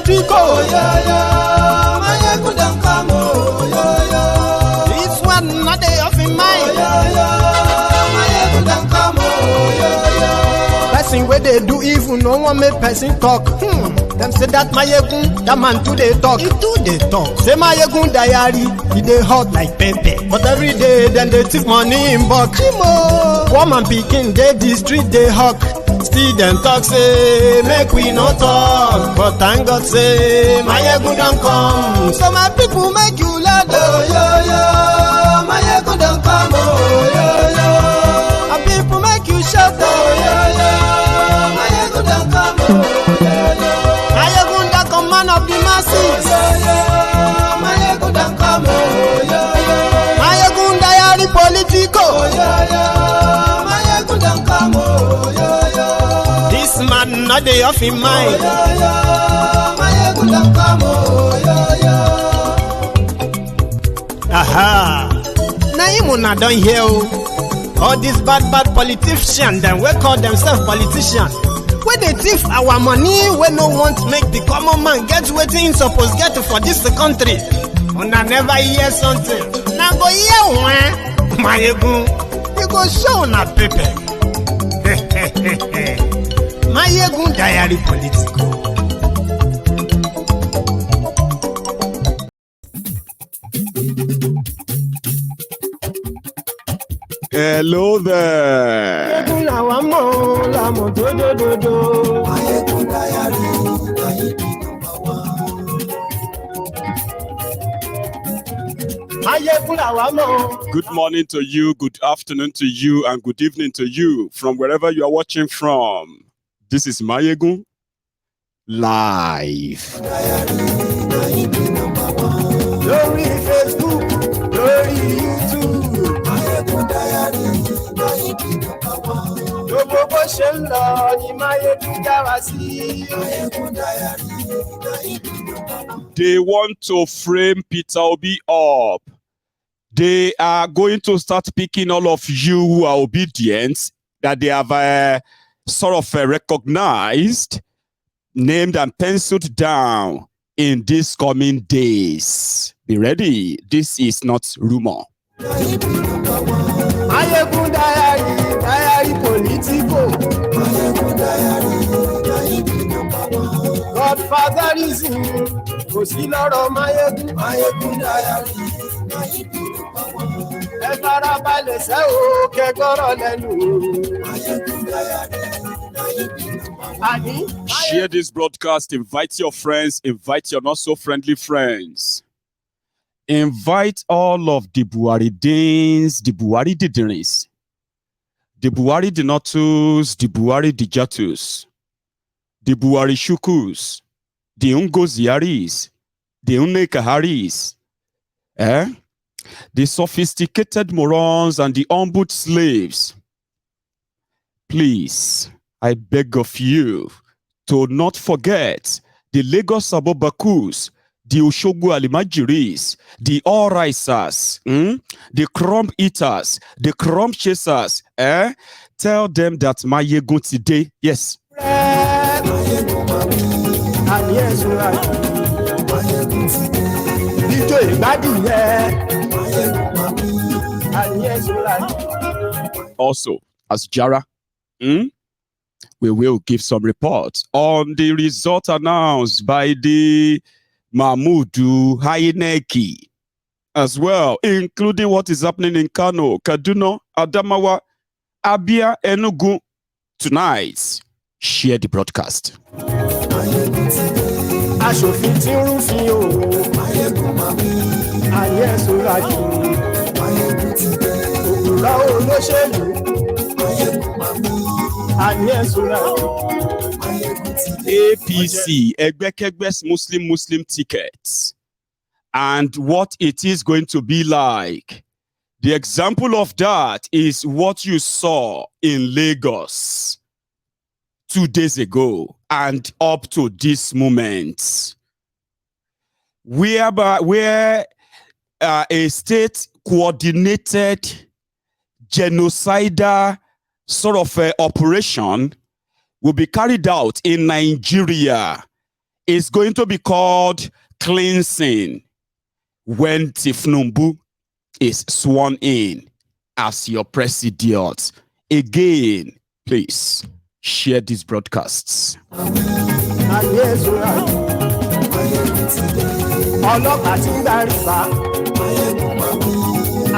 political. Oh, yeah. Mayegun don't come, oh, yeah. This one not they off in mind. Oh, yeah. Mayegun don't come, oh, yeah. Person where they do evil, no one make person talk. Them say that Mayegun, that man too they talk. He too they talk. Say Mayegun diary, he they hot like pepper. But every day, then they take money in bulk. Woman picking, they the street, they hawk. Still them talk, say, make we no talk. But thank God, say, Mayegun don't come. So my people make you laugh. Oh, yeah. Mayegun don't come, oh, yeah. And people make you shout. Oh, yeah. Mayegun don't come, oh, yeah. Mayegun don't come, man of the masses. Oh, yeah. Mayegun don't come, oh, yeah. Mayegun diary political. Oh, yeah. Mayegun don't come, oh, yeah. This man not they off in mind. Oh, yeah. Mayegun don't come, oh, yeah. Aha. Now you not done here. All these bad politicians, then we call themselves politicians. When they thief our money, we no want to make the common man get what he supposed get for this country. Una never hear something. Now go hear one. Mayegun, you go show na paper. Mayegun diary political. Hello there. Good morning to you, good afternoon to you, and good evening to you from wherever you are watching from. This is Mayegun live. Glory Facebook, glory YouTube. They want to frame Peter Obi up. They are going to start picking all of you who are obedient, that they have sort of recognized, named and penciled down in these coming days. Be ready. This is not rumor. Mayegun diary political. Godfatherism, kò sí lọ́rọ̀ Mayegun. Mayegun diary. Ẹ farabalẹ̀ ṣe o, kẹ́gbọ́rọ̀ lẹ́nu. Mayegun diary. Share this broadcast, invite your friends, invite your not so friendly friends. Invite all of the Buhari-dins, the Buhari-didiris, the Buhari-dinotus, the Buhari-dijatus, the Buhari-shukus, the Ungoziaris, the Unekaharis, the sophisticated morons and the humbled slaves. Please, I beg of you to not forget the Lagos Abobakus, the Oshogu Alimajiris, the all-risers, the crumb eaters, the crumb chasers. Tell them that Mayegun today, yes. Also, as Jara, we will give some reports on the result announced by the Mahmudu Haineki as well, including what is happening in Kano, Kaduna, Adamawa, Abia, Enugu. Tonight, share the broadcast. APC, Egbekegbes Muslim tickets, and what it is going to be like. The example of that is what you saw in Lagos 2 days ago and up to this moment, where a state coordinated genocidal sort of operation will be carried out in Nigeria is going to be called cleansing when Tifnumbu is sworn in as your president. Again, please share these broadcasts. Ọlọ́pàá tí ń darí bá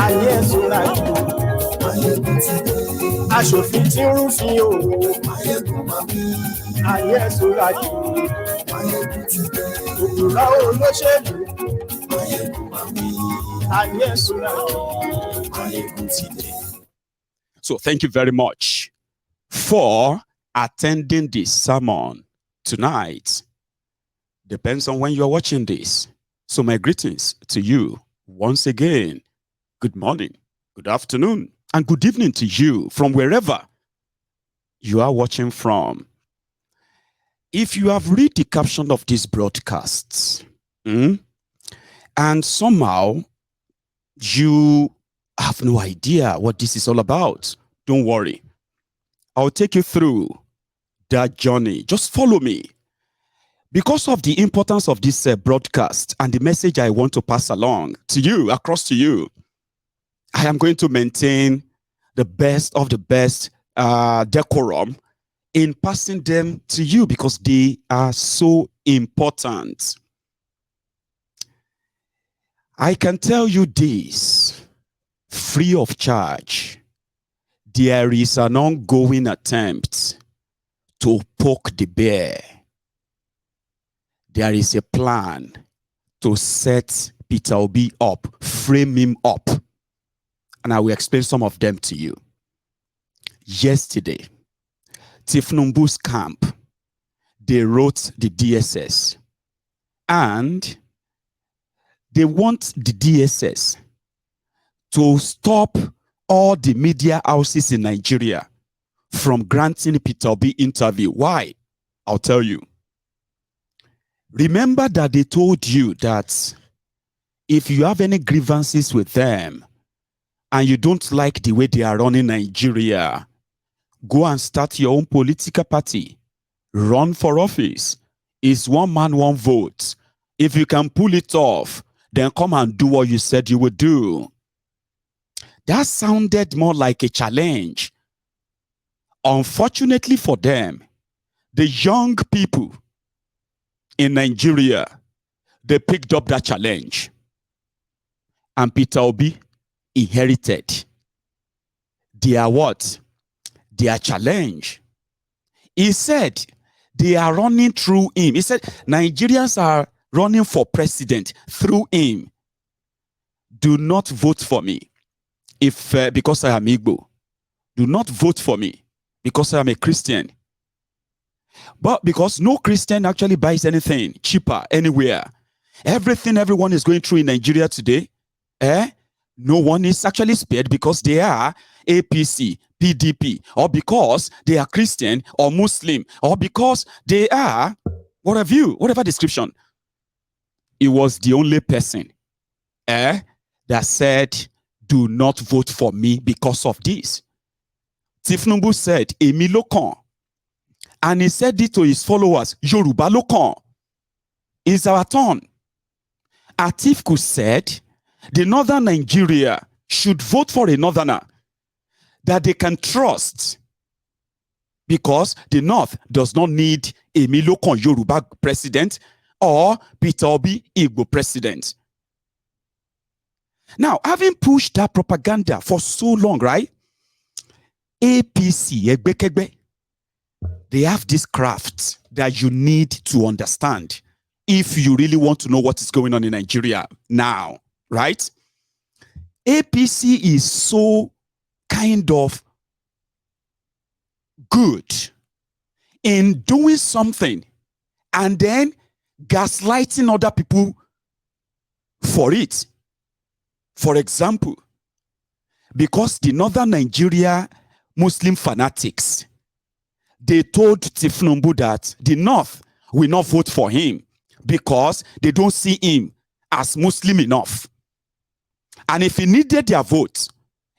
ayé ìṣúra jù aṣòfin tí ń rúfin òwò ayé ìṣúra jù òkúra olóṣèlú ayé ìṣúra jù. So thank you very much for attending this sermon tonight. Depends on when you're watching this. So my greetings to you once again. Good morning, good afternoon, and good evening to you from wherever you are watching from. If you have read the caption of this broadcast, and somehow you have no idea what this is all about, don't worry. I'll take you through that journey. Just follow me. Because of the importance of this broadcast and the message I want to pass along to you, across to you, I am going to maintain the best of the best decorum in passing them to you because they are so important. I can tell you this, free of charge. There is an ongoing attempt to poke the bear. There is a plan to set Peter Obi up, frame him up. And I will explain some of them to you. Yesterday, Tifnumbu's camp, they wrote the DSS. And they want the DSS to stop all the media houses in Nigeria from granting Peter Obi interview. Why? I'll tell you. Remember that they told you that if you have any grievances with them and you don't like the way they are running Nigeria, go and start your own political party. Run for office. It's one man, one vote. If you can pull it off, then come and do what you said you would do. That sounded more like a challenge. Unfortunately for them, the young people in Nigeria, they picked up that challenge. And Peter Obi inherited their what? Their challenge. He said they are running through him. He said Nigerians are running for president through him. Do not vote for me if because I am Igbo. Do not vote for me because I am a Christian. But because no Christian actually buys anything cheaper anywhere. Everything everyone is going through in Nigeria today, no one is actually spared because they are APC, PDP, or because they are Christian or Muslim, or because they are whatever description. It was the only person that said, do not vote for me because of this. Tifnumbu said, Emi Lokan. And he said it to his followers, Yoruba Lokan. It's our turn. Atiku said, the northern Nigeria should vote for a northerner that they can trust because the north does not need a Milokon Yoruba president or Peter Obi Igbo president. Now, having pushed that propaganda for so long, right? APC, Egbekegbe, they have this craft that you need to understand if you really want to know what is going on in Nigeria now, right? APC is so kind of good in doing something and then gaslighting other people for it. For example, because the northern Nigeria Muslim fanatics, they told Tifnumbu that the North will not vote for him because they don't see him as Muslim enough. And if he needed their vote,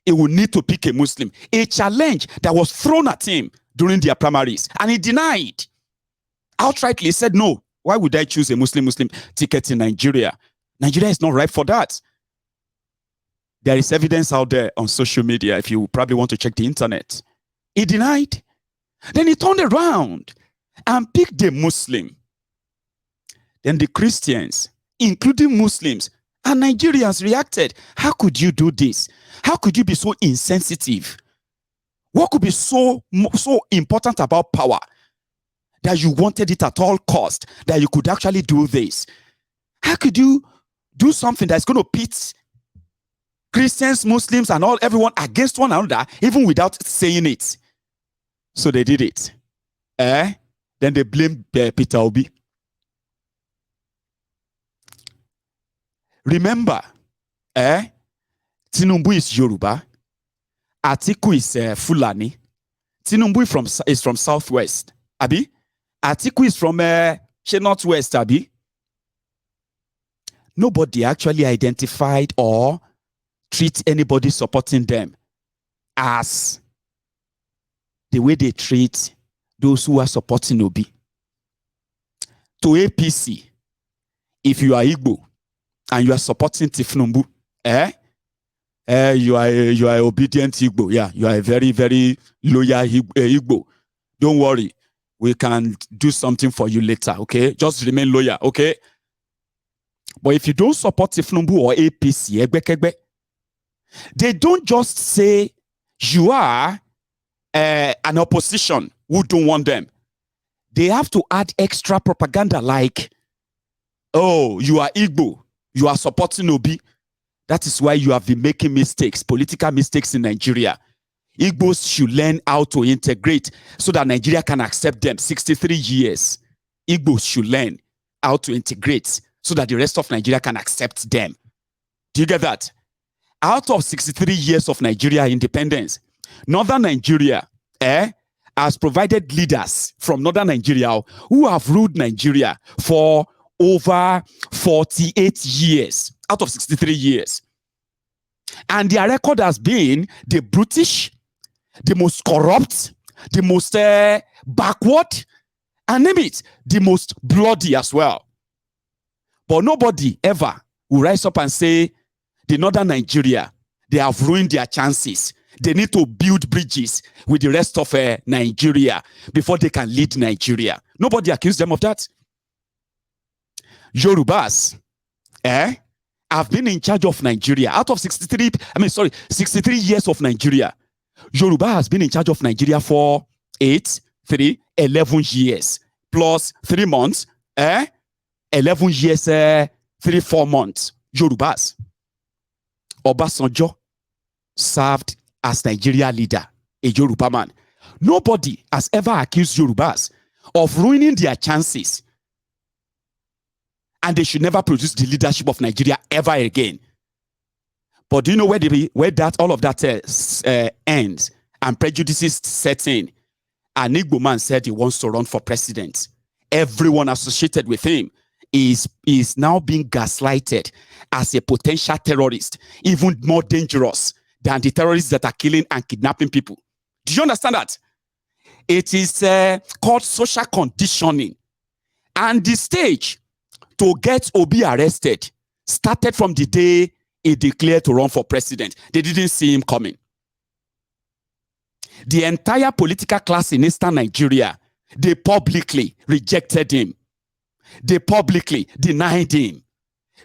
he would need to pick a Muslim. A challenge that was thrown at him during their primaries. And he denied. Outrightly said, no, Why would I choose a Muslim ticket in Nigeria? Nigeria is not ripe for that. There is evidence out there on social media, if you probably want to check the internet. He denied. Then he turned around and picked a Muslim. Then the Christians, including Muslims and Nigerians, reacted. How could you do this? How could you be so insensitive? What could be so important about power that you wanted it at all cost, that you could actually do this? How could you do something that's going to pit Christians, Muslims, and everyone against one another, even without saying it? So they did it. Then they blamed Peter Obi. Remember, Tinubu is Yoruba. Atiku is Fulani. Tinubu is from Southwest. Abi? Atiku is from Northwest. Abi? Nobody actually identified or treat anybody supporting them as the way they treat those who are supporting Obi. To APC, if you are Igbo and you are supporting Tinubu, you are obedient Igbo. Yeah, you are a very, very loyal Igbo. Don't worry, we can do something for you later. Okay, just remain loyal. Okay, but if you don't support Tinubu or APC, they don't just say you are an opposition who don't want them. They have to add extra propaganda like, oh, you are Igbo, you are supporting Obi. That is why you have been making mistakes, political mistakes in Nigeria. Igbos should learn how to integrate so that Nigeria can accept them. 63 years. Igbos should learn how to integrate so that the rest of Nigeria can accept them. Do you get that? Out of 63 years of Nigeria independence, Northern Nigeria has provided leaders from Northern Nigeria who have ruled Nigeria for over 48 years out of 63 years. And their record has been the brutish, the most corrupt, the most backward, and name it, the most bloody as well. But nobody ever will rise up and say, the Northern Nigeria, they have ruined their chances. They need to build bridges with the rest of Nigeria before they can lead Nigeria. Nobody accused them of that. Yorubas, have been in charge of Nigeria. Out of 63 years of Nigeria, Yoruba has been in charge of Nigeria for 11 years. Plus 3 months, 11 years, 3-4 months. Yorubas. Obasanjo served as Nigeria leader, a Yoruba man. Nobody has ever accused Yorubas of ruining their chances. And they should never produce the leadership of Nigeria ever again. But do you know where all of that ends and prejudices set in? An Igbo man said he wants to run for president. Everyone associated with him is now being gaslighted as a potential terrorist, even more dangerous than the terrorists that are killing and kidnapping people. Do you understand that? It is called social conditioning. And the stage to get Obi arrested started from the day he declared to run for president. They didn't see him coming. The entire political class in Eastern Nigeria, they publicly rejected him. They publicly denied him.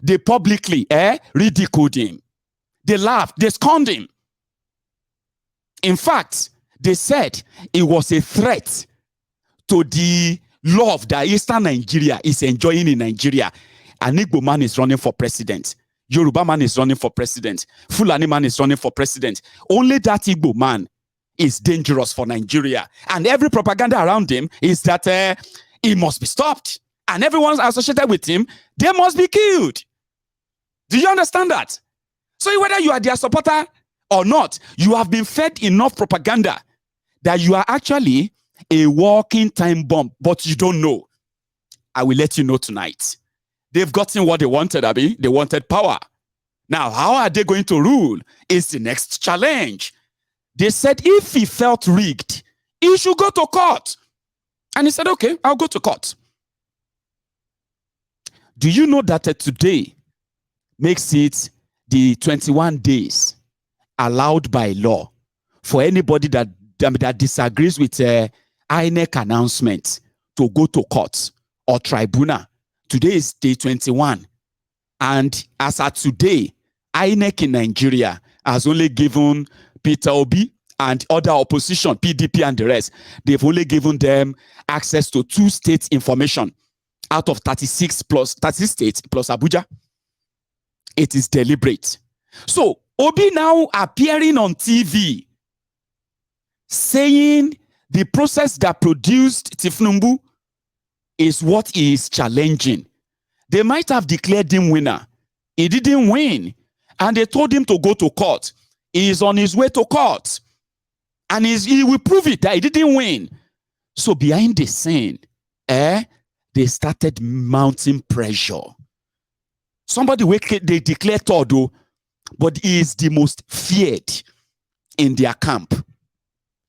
They publicly ridiculed him. They laughed. They scorned him. In fact, they said it was a threat to the love that Eastern Nigeria is enjoying in Nigeria. An Igbo man is running for president. Yoruba man is running for president. Fulani man is running for president. Only that Igbo man is dangerous for Nigeria. And every propaganda around him is that he must be stopped. And everyone associated with him, they must be killed. Do you understand that? So whether you are their supporter or not, you have been fed enough propaganda that you are actually a walking time bomb, but you don't know. I will let you know tonight. They've gotten what they wanted, Abi. They wanted power. Now, how are they going to rule is the next challenge. They said if he felt rigged, he should go to court. And he said, okay, I'll go to court. Do you know that today makes it the 21 days allowed by law for anybody that disagrees with INEC announcement to go to court or tribunal? Today is day 21. And as at today, INEC in Nigeria has only given Peter Obi and other opposition, PDP and the rest, they've only given them access to 2 states information out of 36 states plus Abuja. It is deliberate. So Obi now appearing on TV saying the process that produced Tifnumbu is what he is challenging. They might have declared him winner. He didn't win. And they told him to go to court. He is on his way to court. And he will prove it that he didn't win. So behind the scene, they started mounting pressure. Somebody they declared Todo, but he is the most feared in their camp.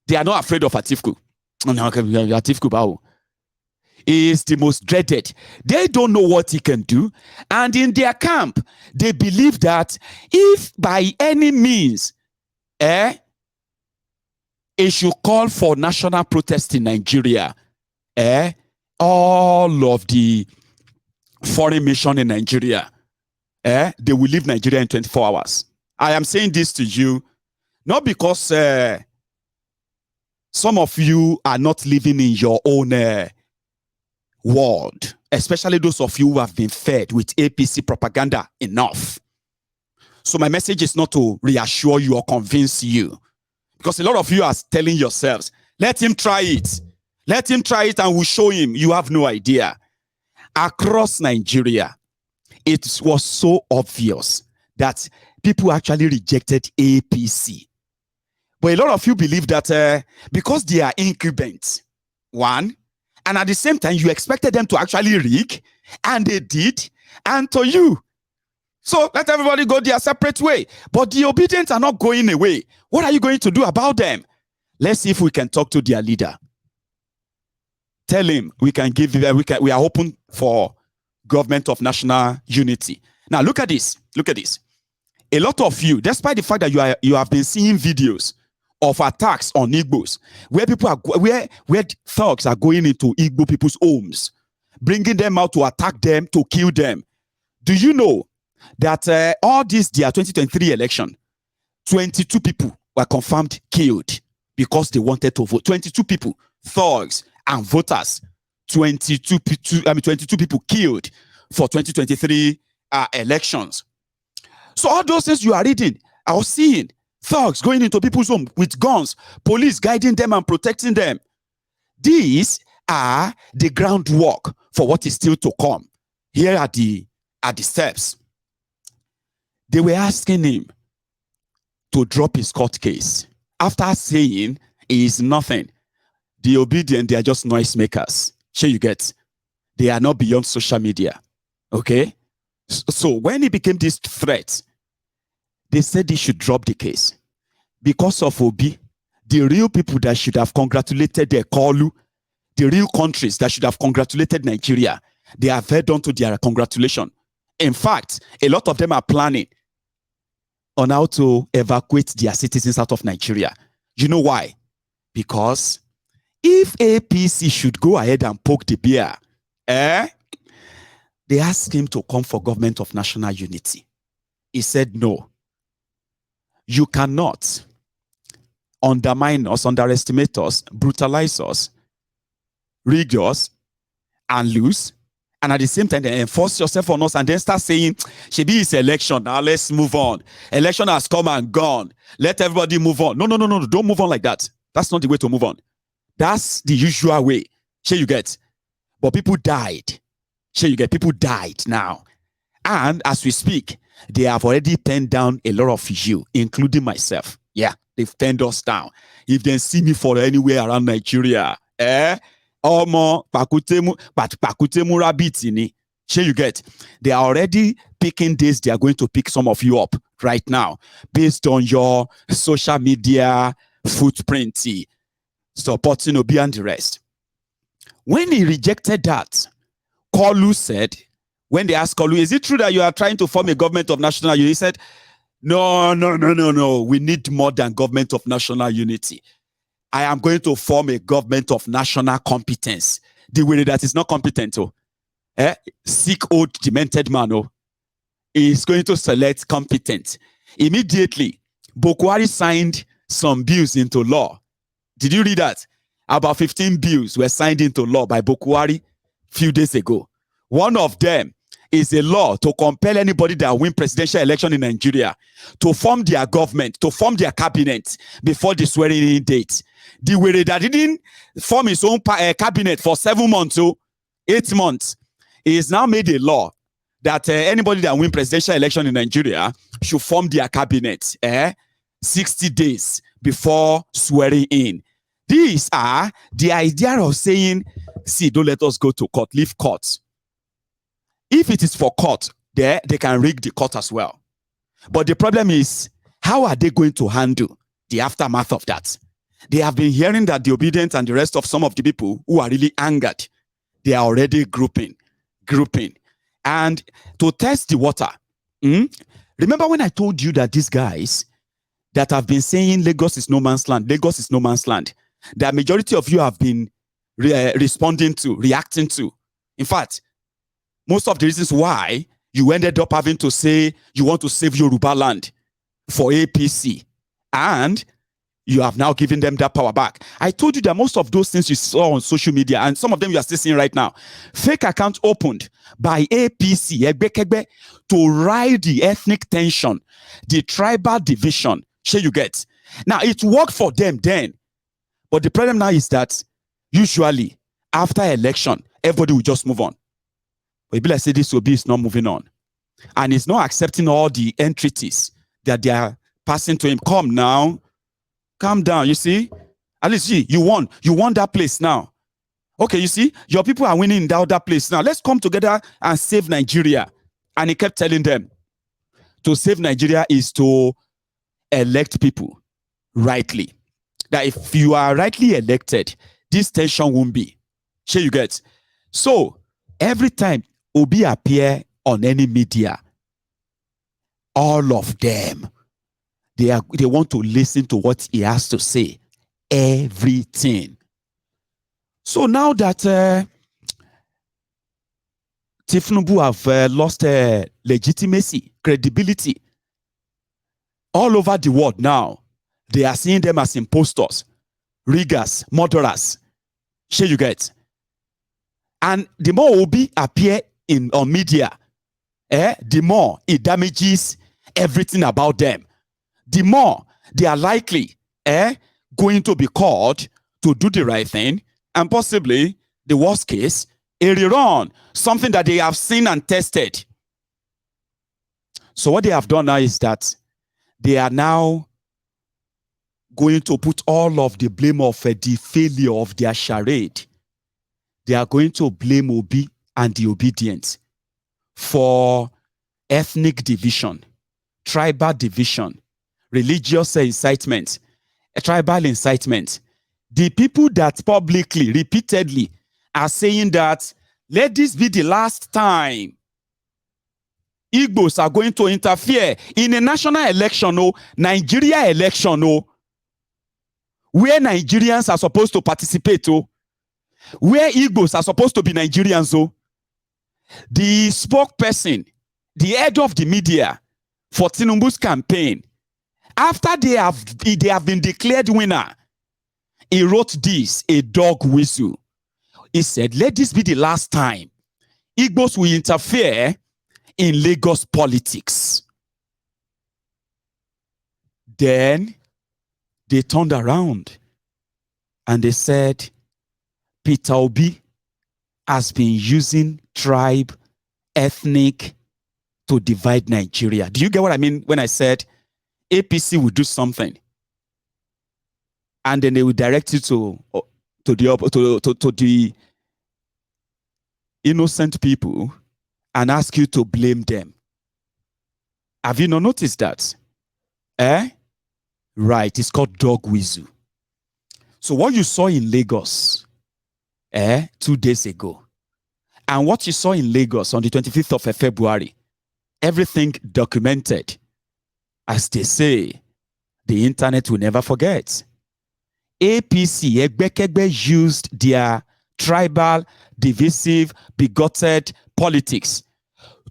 They are not afraid of Atifku. Atifku Bao. He is the most dreaded. They don't know what he can do. And in their camp, they believe that if by any means, it should call for national protest in Nigeria, all of the foreign mission in Nigeria, they will leave Nigeria in 24 hours. I am saying this to you, not because some of you are not living in your own world, especially those of you who have been fed with APC propaganda enough. So my message is not to reassure you or convince you, because a lot of you are telling yourselves, let him try it. Let him try it and we'll show him. You have no idea. Across Nigeria, it was so obvious that people actually rejected APC. But a lot of you believe that because they are incumbents, one, and at the same time, you expected them to actually rig, and they did, and to you. So let everybody go their separate way. But the Obidients are not going away. What are you going to do about them? Let's see if we can talk to their leader. Tell him we are open for government of national unity. Now look at this. Look at this. A lot of you, despite the fact that you have been seeing videos of attacks on Igbos, where people are where thugs are going into Igbo people's homes, bringing them out to attack them, to kill them. Do you know that all this their 2023 election, 22 people were confirmed killed because they wanted to vote. 22 people, thugs and voters. 22 people killed for 2023 elections. So all those things you are reading, I was seeing thugs going into people's home with guns, police guiding them and protecting them. These are the groundwork for what is still to come. Here are the steps. They were asking him to drop his court case. After saying he is nothing, the Obidients, they are just noisemakers. Sure you get? They are not beyond social media. Okay? So when it became this threat, they said he should drop the case. Because of Obi, the real people that should have congratulated their Kolu, the real countries that should have congratulated Nigeria, they have held on to their congratulation. In fact, a lot of them are planning on how to evacuate their citizens out of Nigeria. You know why? Because if APC should go ahead and poke the bear, they asked him to come for government of national unity. He said no. You cannot undermine us, underestimate us, brutalize us, rig us, and lose, and at the same time then enforce yourself on us and then start saying, Shebi is election, now let's move on. Election has come and gone. Let everybody move on. No, don't move on like that. That's not the way to move on. That's the usual way. Sure you get. But people died. Sure you get. People died now. And as we speak, they have already penned down a lot of you, including myself. Yeah, they've penned us down. If they see me for anywhere around Nigeria, pakutemu rabbit ni. Sure you get. They are already picking this. They are going to pick some of you up right now based on your social media footprint, supporting Obi and the rest. When he rejected that, Kolu said, when they asked Olu, is it true that you are trying to form a government of national unity? He said, no. We need more than government of national unity. I am going to form a government of national competence. The way that is not competent, sick, old, demented man, is going to select competent. Immediately, Bokwari signed some bills into law. Did you read that? About 15 bills were signed into law by Bokwari a few days ago. One of them is a law to compel anybody that win presidential election in Nigeria to form their government, to form their cabinet before the swearing-in date. The way that didn't form his own cabinet for 7 months, 8 months, he has now made a law that anybody that win presidential election in Nigeria should form their cabinet 60 days before swearing in. These are the idea of saying, see, don't let us go to court, leave court. If it is for court, they can rig the court as well. But the problem is, how are they going to handle the aftermath of that? They have been hearing that the Obidients and the rest of some of the people who are really angered, they are already grouping. And to test the water, remember when I told you that these guys that have been saying Lagos is no man's land, the majority of you have been reacting to. In fact, most of the reasons why you ended up having to say you want to save Yoruba land for APC, and you have now given them that power back. I told you that most of those things you saw on social media, and some of them you are still seeing right now, fake accounts opened by APC, Egbe, to ride the ethnic tension, the tribal division. Sure you get. Now, it worked for them then. But the problem now is that usually after election, everybody will just move on. But if I say this Obi is not moving on, and he's not accepting all the entreaties that they are passing to him. Come now, calm down. You see, at least you won that place now. Okay, you see, your people are winning in that other place now. Let's come together and save Nigeria. And he kept telling them, to save Nigeria is to elect people rightly. That if you are rightly elected, this tension won't be. Sure you get. So every time Obi appear on any media, all of them, they want to listen to what he has to say. Everything. So now that Tifnubu have lost legitimacy, credibility, all over the world now, they are seeing them as impostors, riggers, murderers. Sure you get. And the more Obi appear on media, the more it damages everything about them. The more they are likely going to be called to do the right thing, and possibly, the worst case, a rerun, something that they have seen and tested. So what they have done now is that they are now going to put all of the blame of the failure of their charade. They are going to blame Obi and the Obidients for ethnic division, tribal division, religious incitement, tribal incitement. The people that publicly, repeatedly are saying that, let this be the last time Igbos are going to interfere in a national election, Nigeria election, where Nigerians are supposed to participate, where Igbos are supposed to be Nigerians. The spokesperson, the head of the media for Tinubu's campaign, after they have been declared winner, he wrote this, a dog whistle. He said, let this be the last time Igbos will interfere in Lagos politics. Then they turned around and they said, Peter Obi has been using tribe, ethnic to divide Nigeria. Do you get what I mean when I said APC will do something and then they will direct you to the innocent people and ask you to blame them? Have you not noticed that? Right, it's called dog whistle. So what you saw in Lagos 2 days ago, And what you saw in Lagos on the 25th of February, everything documented. As they say, the internet will never forget. APC, Egbekegbe, used their tribal, divisive, bigoted politics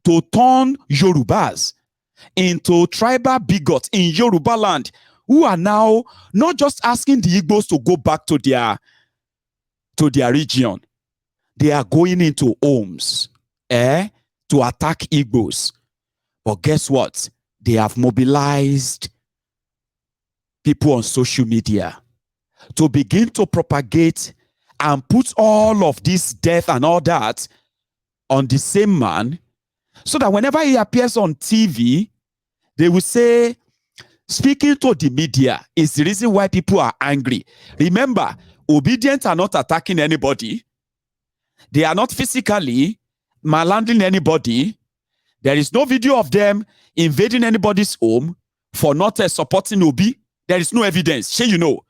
to turn Yorubas into tribal bigots in Yoruba land, who are now not just asking the Igbos to go back to their region. They are going into homes to attack Igbos. But guess what? They have mobilized people on social media to begin to propagate and put all of this death and all that on the same man, so that whenever he appears on TV, they will say, speaking to the media is the reason why people are angry. Remember, Obidients are not attacking anybody. They are not physically malhandling anybody. There is no video of them invading anybody's home for not supporting Obi. There is no evidence. Sure, you know.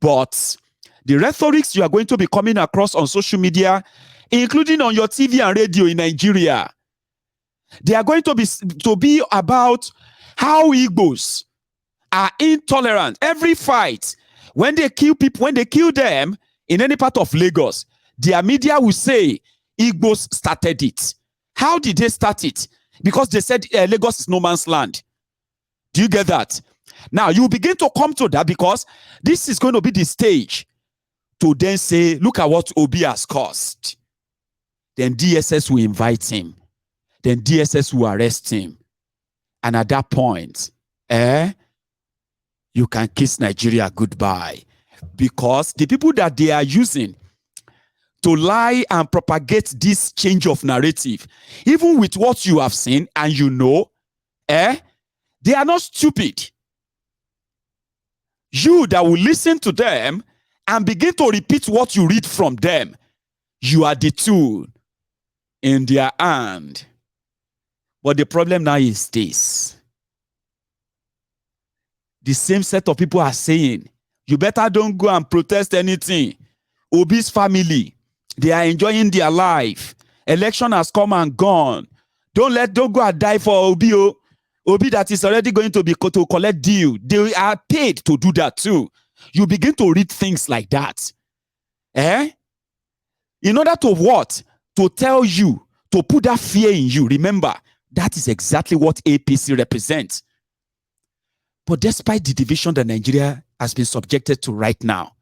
But the rhetorics you are going to be coming across on social media, including on your TV and radio in Nigeria, they are going to be about how Igbos are intolerant. Every fight, when they kill people, when they kill them in any part of Lagos, their media will say Igbos started it. How did they start it? Because they said Lagos is no man's land. Do you get that? Now, you begin to come to that, because this is going to be the stage to then say, look at what Obi has caused. Then DSS will invite him. Then DSS will arrest him. And at that point, you can kiss Nigeria goodbye. Because the people that they are using to lie and propagate this change of narrative, even with what you have seen and you know, they are not stupid. You that will listen to them and begin to repeat what you read from them, you are the tool in their hand. But the problem now is this. The same set of people are saying, you better don't go and protest anything. Obi's family, they are enjoying their life. Election has come and gone. Don't go and die for Obi. Obi that is already going to be to collect due. They are paid to do that too. You begin to read things like that. In order to what? To tell you, to put that fear in you. Remember, that is exactly what APC represents. But despite the division that Nigeria has been subjected to right now,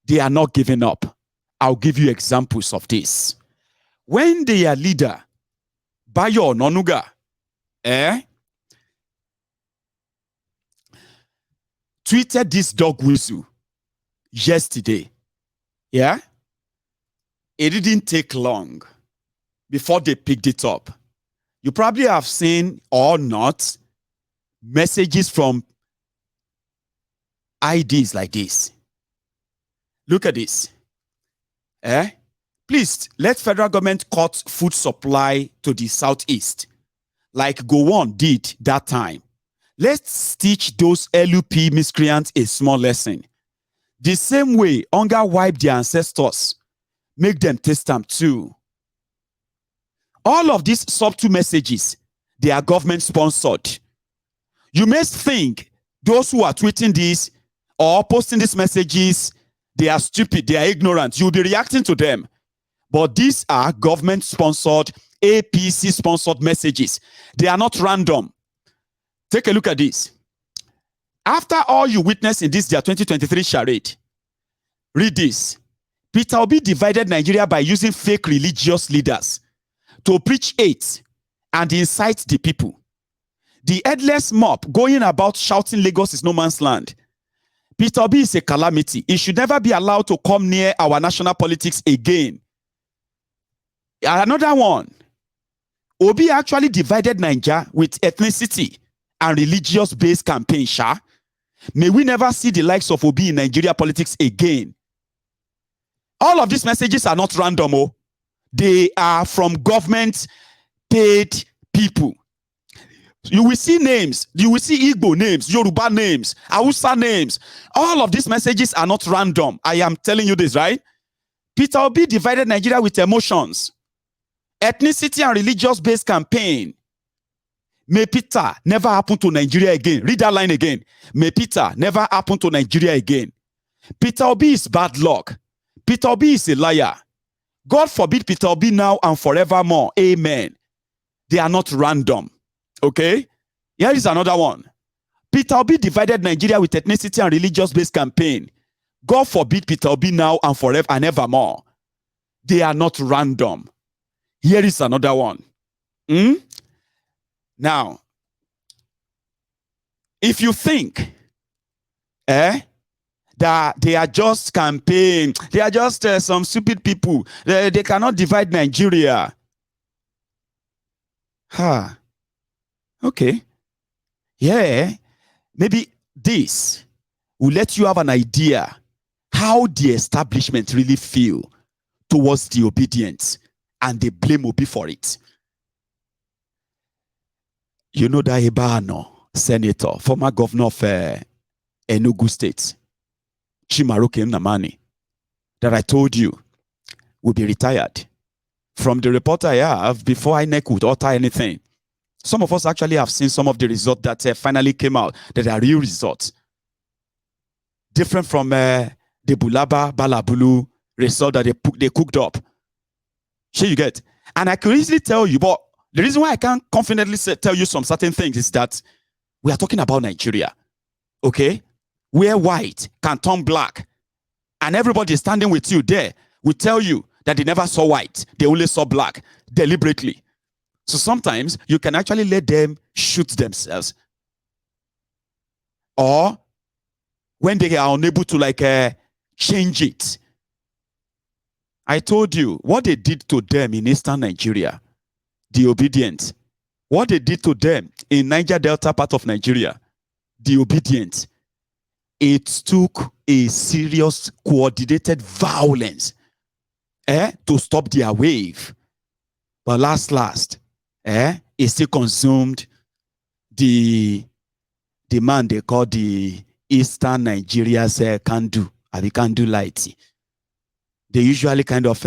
they are not giving up. I'll give you examples of this. When their leader, Bayo Ononuga, tweeted this dog whistle yesterday, it didn't take long before they picked it up. You probably have seen, or not, messages from IDs like this. Look at this. Please, let federal government cut food supply to the southeast, like Gowon did that time. Let's teach those LUP miscreants a small lesson. The same way hunger wiped their ancestors, make them taste them too. All of these subtle messages, they are government sponsored. You may think those who are tweeting this or posting these messages, they are stupid, they are ignorant. You'll be reacting to them. But these are government sponsored, APC sponsored messages. They are not random. Take a look at this. After all you witness in this year 2023 charade, read this. Peter Obi divided Nigeria by using fake religious leaders to preach hate and incite the people. The headless mob going about shouting Lagos is no man's land. Peter Obi is a calamity. He should never be allowed to come near our national politics again. Another one. Obi actually divided Nigeria with ethnicity and religious-based campaign, Sha. May we never see the likes of Obi in Nigeria politics again. All of these messages are not random. They are from government-paid people. You will see names. You will see Igbo names, Yoruba names, Hausa names. All of these messages are not random. I am telling you this, right? Peter Obi divided Nigeria with emotions. ethnicity and religious-based campaign. May Peter never happen to Nigeria again. Read that line again. May Peter never happen to Nigeria again. Peter Obi is bad luck. Peter Obi is a liar. God forbid Peter Obi now and forevermore. Amen. They are not random. Okay? Here is another one. Peter Obi divided Nigeria with ethnicity and religious-based campaign. God forbid Peter Obi now and forever and evermore. They are not random. Here is another one. Now, if you think that they are just campaign, they are just some stupid people, they cannot divide Nigeria. Okay. Yeah, maybe this will let you have an idea how the establishment really feel towards the Obidients, and they blame Obi for it. You know that Ibano senator, former governor of Enugu State, Chimaroke Nnamani, that I told you will be retired. From the report I have, before INEC would utter anything, some of us actually have seen some of the results that finally came out, that are real results. Different from the Bulaba Balabulu result that they cooked up. Sure you get? And I could easily tell you, but the reason why I can't confidently tell you some certain things is that we are talking about Nigeria, okay? Where white can turn black, and everybody standing with you there will tell you that they never saw white, they only saw black, deliberately. So sometimes you can actually let them shoot themselves. Or when they are unable to change it. I told you what they did to them in Eastern Nigeria, the Obidients. What they did to them in Niger Delta part of Nigeria, the Obidients. It took a serious coordinated violence to stop their wave. But last, it still consumed the man they call the Eastern Nigeria's Kandu light. They usually kind of